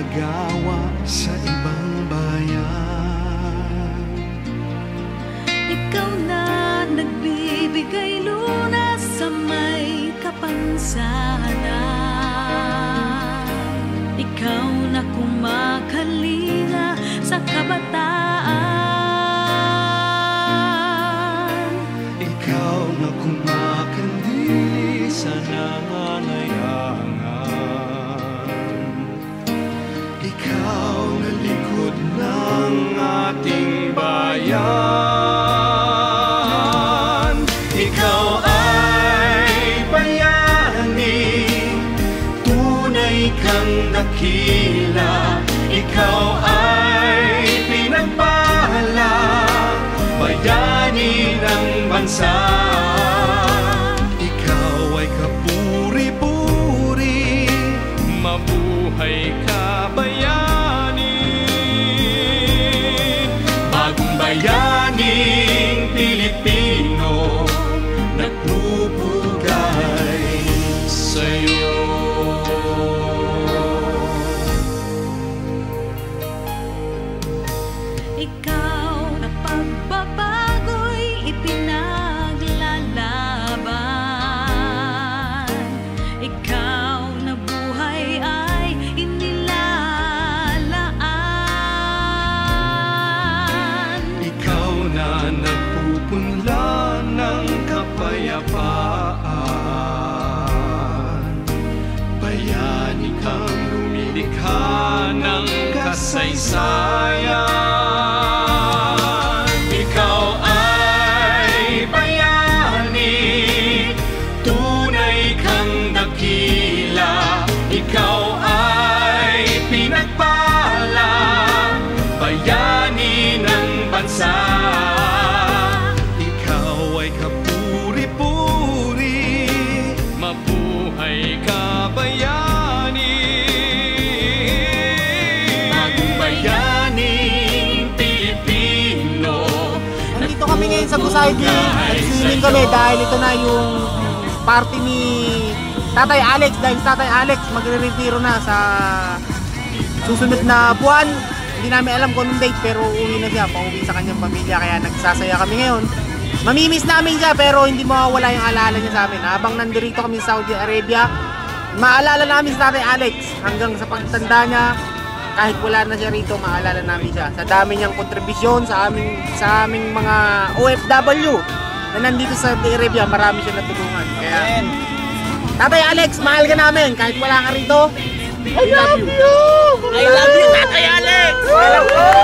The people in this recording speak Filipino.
manggagawa sa ibang bayan. Ikaw na nagbibigay lunas sa may kapansanan. Ikaw na kumakalinga sa kabataan. Ikaw na kumakandili sa nangangailangan. Ikaw na likod ng ating bayan. Ikaw ay bayani, tunay kang dakila. Ikaw ay pinagpala, bayani ng bansa. Ikaw ay kapuri-puri, mabuhay ka bayani. Bagong bayaning Pilipino, nagpupugay sa'yo. Ikaw na pagbabago'y ipinaglalaban. Ikaw na buhay ay inilalaan. Ikaw na nagpupunla ng kapayapaan. Bayani kang lumilikha ng kasaysayan. Ikaw ay bayani, tunay kang dakila. Ikaw ay pinagpala, bayani ng bansa. Ikaw ay kapuri-puri, mabuhay ka bayani. Bagong bayaning Pilipino. Nandito kami ngayon sa Gusaydi. Nag-swimming kami dahil ito na yung party ni Tatay Alex. Dahil si Tatay Alex magre-retiro na sa susunod na buwan. Hindi namin alam kung anong date, pero uuwi na siya, pauwi sa kanyang pamilya. Kaya nagsasaya kami ngayon. Mamimiss namin siya, pero hindi mawawala yung alaala niya sa amin. Habang nandito kami sa Saudi Arabia, maalala namin si Tatay Alex hanggang sa pagtanda niya. Kahit wala na siya rito, maalala namin siya sa dami niyang kontribusyon sa aming mga OFW na nandito sa Saudi Arabia. Marami siya natulungan. Kaya Tatay Alex, mahal ka namin kahit wala ka rito. I love you! I love you, Tatay Alex! I love you!